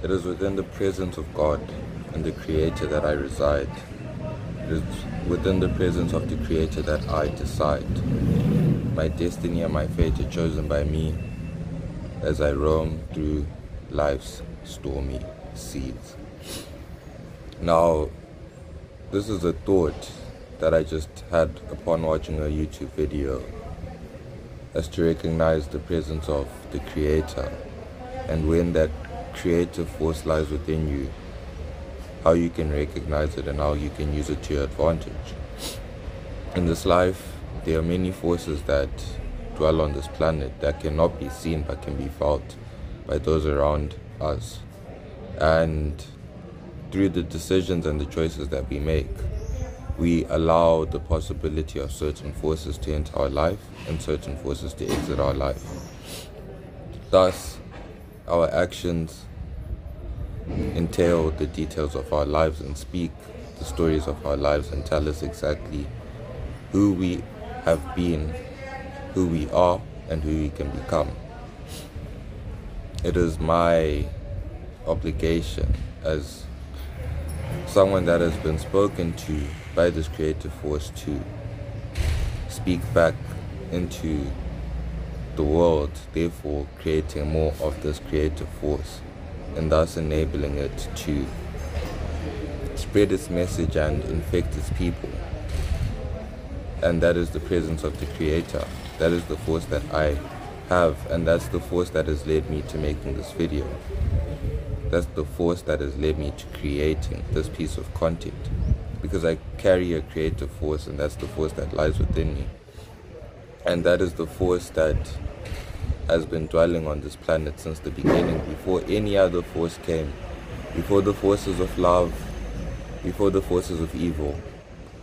It is within the presence of God and the Creator that I reside. It is within the presence of the Creator that I decide. My destiny and my fate are chosen by me as I roam through life's stormy seas. Now, this is a thought that I just had upon watching a YouTube video, as to recognize the presence of the Creator, and when that creative force lies within you, how you can recognize it and how you can use it to your advantage. In this life, there are many forces that dwell on this planet that cannot be seen but can be felt by those around us. And through the decisions and the choices that we make, we allow the possibility of certain forces to enter our life and certain forces to exit our life. Thus, our actions entail the details of our lives and speak the stories of our lives and tell us exactly who we have been, who we are, and who we can become. It is my obligation as someone that has been spoken to by this creative force to speak back into the world, therefore creating more of this creative force and thus enabling it to spread its message and infect its people. And that is the presence of the Creator. That is the force that I have, and that's the force that has led me to making this video. That's the force that has led me to creating this piece of content, because I carry a creative force, and that's the force that lies within me. And that is the force that has been dwelling on this planet since the beginning, before any other force came, before the forces of love, before the forces of evil,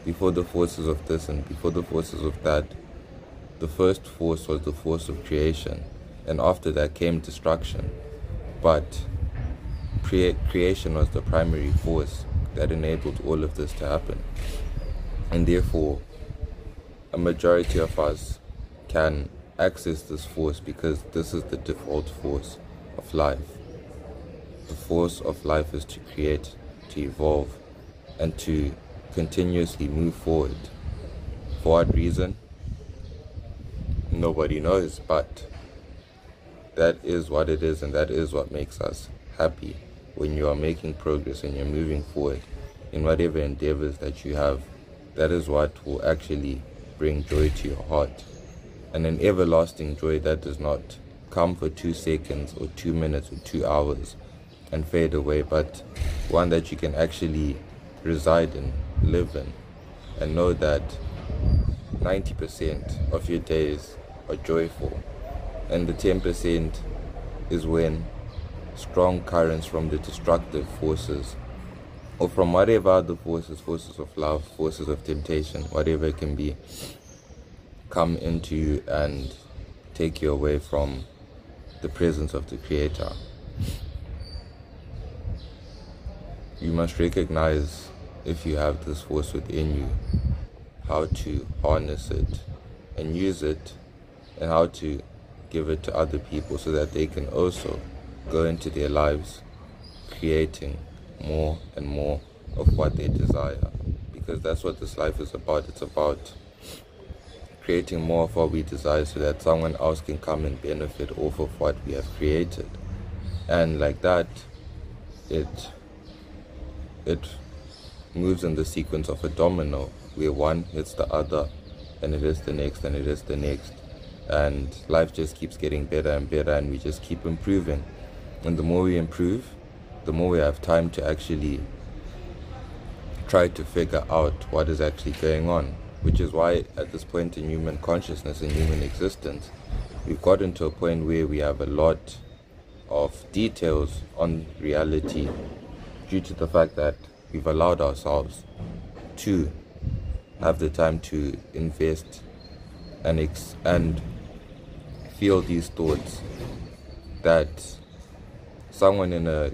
before the forces of this and before the forces of that. The first force was the force of creation, and after that came destruction. But creation was the primary force that enabled all of this to happen. And therefore, a majority of us can access this force because this is the default force of life. The force of life is to create, to evolve, and to continuously move forward. For what reason? Nobody knows, but that is what it is, and that is what makes us happy. When you are making progress and you're moving forward in whatever endeavors that you have, that is what will actually bring joy to your heart. And an everlasting joy that does not come for 2 seconds or 2 minutes or 2 hours and fade away, but one that you can actually reside in, live in, and know that 90% of your days are joyful, and the 10% is when strong currents from the destructive forces, or from whatever other forces, forces of love, forces of temptation, whatever it can be, come into you and take you away from the presence of the Creator. You must recognize, if you have this force within you, how to harness it and use it, and how to give it to other people so that they can also go into their lives creating more and more of what they desire. Because that's what this life is about. It's about creating more of what we desire so that someone else can come and benefit off of what we have created. And like that, it moves in the sequence of a domino, where one hits the other, and it is the next, and it is the next, and life just keeps getting better and better, and we just keep improving. And the more we improve, the more we have time to actually try to figure out what is actually going on, which is why at this point in human consciousness and human existence, we've gotten to a point where we have a lot of details on reality due to the fact that we've allowed ourselves to have the time to invest and feel these thoughts that someone in a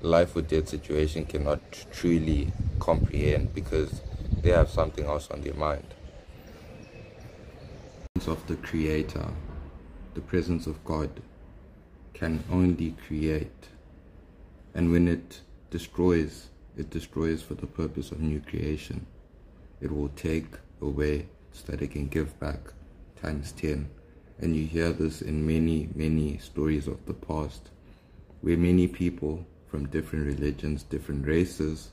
life or death situation cannot truly comprehend, because they have something else on their mind. The presence of the Creator, the presence of God, can only create And when it destroys for the purpose of new creation. It will take away so that it can give back times 10. And you hear this in many, many stories of the past, where many people from different religions, different races,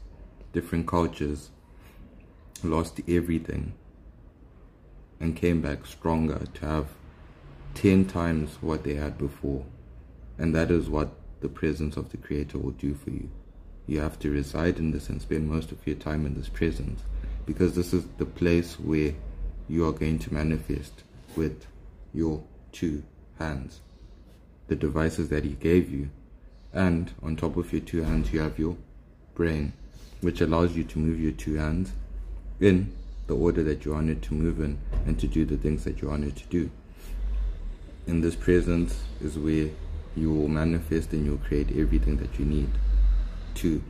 different cultures lost everything and came back stronger to have 10 times what they had before. And that is what the presence of the Creator will do for you. You have to reside in this and spend most of your time in this presence, because this is the place where you are going to manifest with your 2 hands, the devices that He gave you. And on top of your 2 hands, you have your brain, which allows you to move your 2 hands in the order that you want it to move in and to do the things that you want it to do. In this presence is where you will manifest and you'll create everything that you need to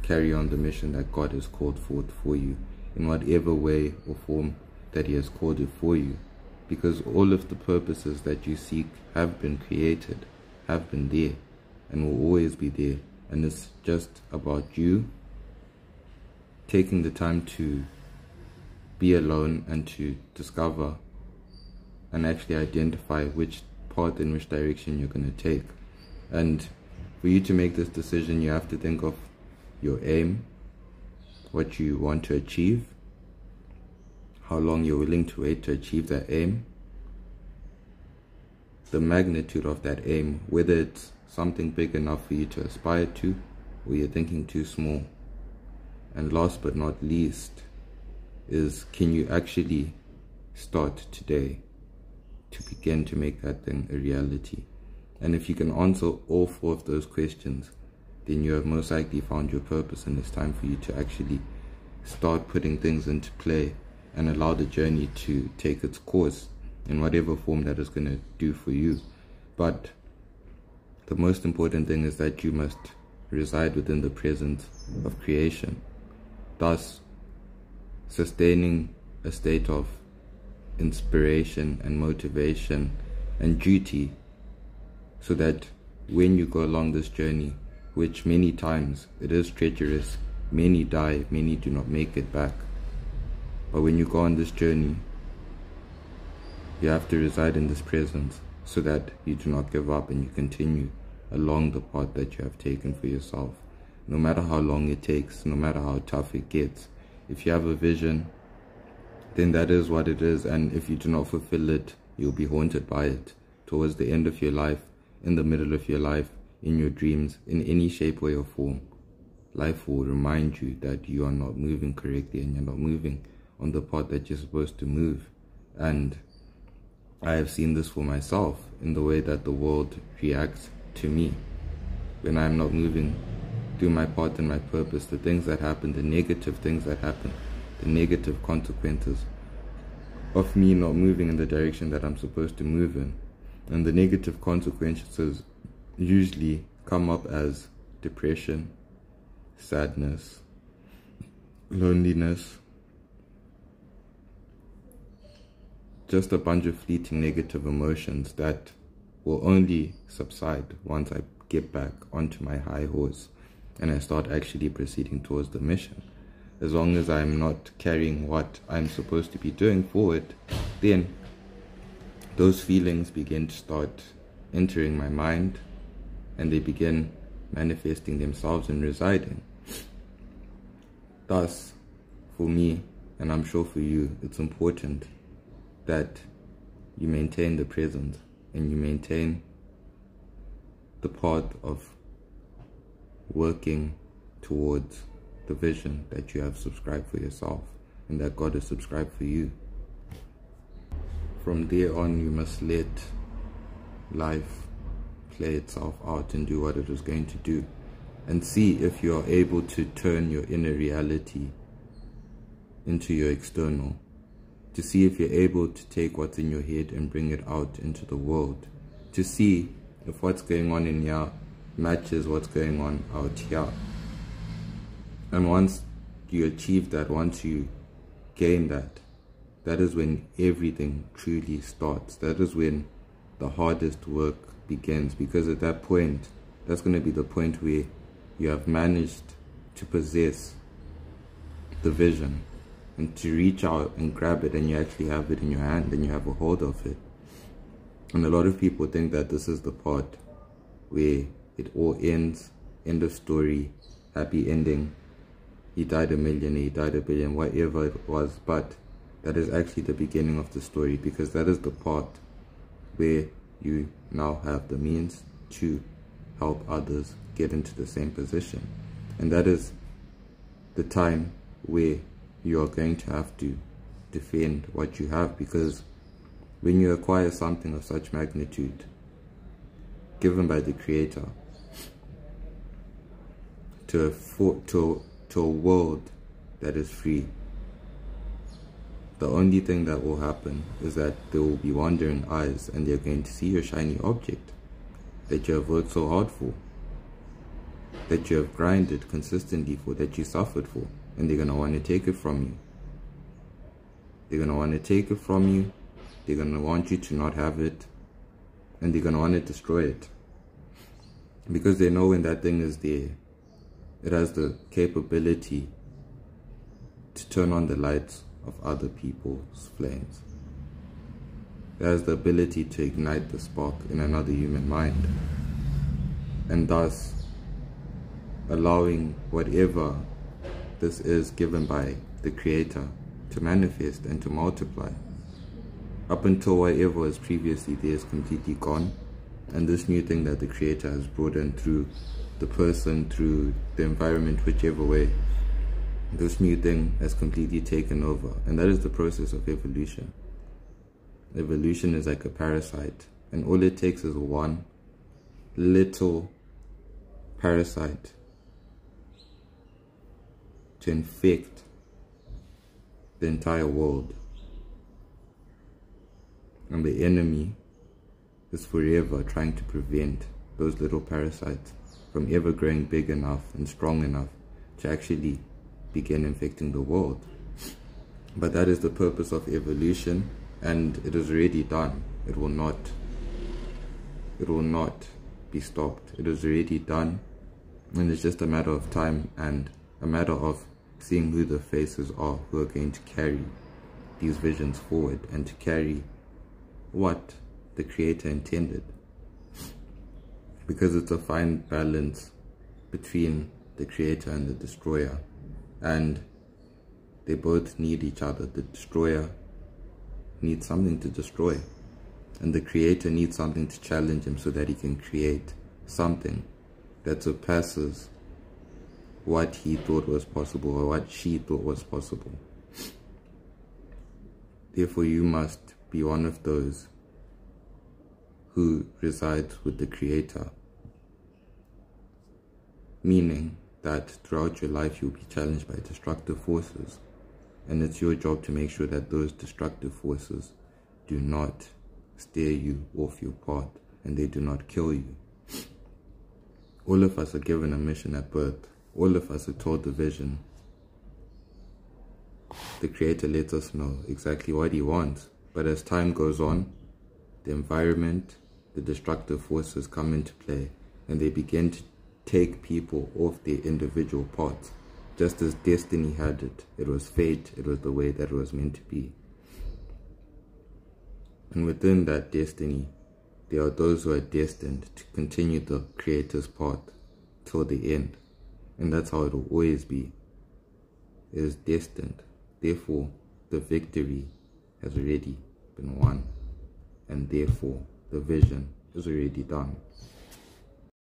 carry on the mission that God has called forth for you, in whatever way or form that He has called it for you. Because all of the purposes that you seek have been created, have been there, and will always be there. And it's just about you taking the time to be alone and to discover and actually identify which path and which direction you're going to take. And for you to make this decision, you have to think of your aim, what you want to achieve, how long you're willing to wait to achieve that aim, the magnitude of that aim, whether it's something big enough for you to aspire to, or you're thinking too small. And last but not least is, can you actually start today to begin to make that thing a reality? And if you can answer all 4 of those questions, then you have most likely found your purpose, and it's time for you to actually start putting things into play and allow the journey to take its course in whatever form that is going to do for you. But the most important thing is that you must reside within the presence of creation, thus sustaining a state of inspiration and motivation and duty, so that when you go along this journey, which many times it is treacherous, many die, many do not make it back, but when you go on this journey, you have to reside in this presence so that you do not give up and you continue along the path that you have taken for yourself. No matter how long it takes, no matter how tough it gets, if you have a vision, then that is what it is. And if you do not fulfill it, you'll be haunted by it towards the end of your life, in the middle of your life, in your dreams, in any shape, way or form. Life will remind you that you are not moving correctly and you're not moving on the path that you're supposed to move. And I have seen this for myself in the way that the world reacts to me when I'm not moving through my path and my purpose. The things that happen, the negative things that happen, the negative consequences of me not moving in the direction that I'm supposed to move in. And the negative consequences usually come up as depression, sadness, loneliness, just a bunch of fleeting negative emotions that will only subside once I get back onto my high horse and I start actually proceeding towards the mission. As long as I'm not carrying what I'm supposed to be doing forward, then those feelings begin to start entering my mind and they begin manifesting themselves and residing. Thus, for me, and I'm sure for you, it's important that you maintain the present and you maintain the path of working towards the vision that you have subscribed for yourself and that God has subscribed for you. From there on, you must let life play itself out and do what it is going to do, and see if you are able to turn your inner reality into your external, to see if you're able to take what's in your head and bring it out into the world, to see if what's going on in here matches what's going on out here. And once you achieve that, once you gain that, that is when everything truly starts. That is when the hardest work begins, because at that point, that's going to be the point where you have managed to possess the vision and to reach out and grab it, and you actually have it in your hand and you have a hold of it. And a lot of people think that this is the part where it all ends, end of story, happy ending. He died a millionaire, he died a billion, whatever it was. But that is actually the beginning of the story, because that is the part where you now have the means to help others get into the same position. And that is the time where you are going to have to defend what you have, because when you acquire something of such magnitude given by the Creator to a world that is free, the only thing that will happen is that there will be wandering eyes, and they're going to see your shiny object that you have worked so hard for, that you have grinded consistently for, that you suffered for, and they're going to want to take it from you. They're going to want to take it from you. They're going to want you to not have it, and they're going to want to destroy it, because they know when that thing is there, it has the capability to turn on the lights of other people's flames. It has the ability to ignite the spark in another human mind, and thus allowing whatever this is given by the Creator to manifest and to multiply, up until whatever was previously there is completely gone, and this new thing that the Creator has brought in through the person, through the environment, whichever way, this new thing has completely taken over. And that is the process of evolution. Evolution is like a parasite, and all it takes is one little parasite to infect the entire world, and the enemy is forever trying to prevent those little parasites from ever growing big enough and strong enough to actually begin infecting the world. But that is the purpose of evolution, and it is already done. It will not be stopped. It is already done, and it's just a matter of time and a matter of seeing who the faces are who are going to carry these visions forward and to carry what the Creator intended. Because it's a fine balance between the Creator and the Destroyer, and they both need each other. The Destroyer needs something to destroy, and the Creator needs something to challenge him so that he can create something that surpasses what he thought was possible, or what she thought was possible. Therefore, you must be one of those who resides with the Creator, meaning that throughout your life you'll be challenged by destructive forces, and it's your job to make sure that those destructive forces do not steer you off your path, and they do not kill you. All of us are given a mission at birth. All of us are told the vision. The Creator lets us know exactly what He wants, but as time goes on, the environment, the destructive forces come into play, and they begin to take people off their individual paths, just as destiny had it. It was fate. It was the way that it was meant to be. And within that destiny, there are those who are destined to continue the Creator's path till the end. And that's how it will always be. It is destined. Therefore, the victory has already been won. And therefore, the vision is already done.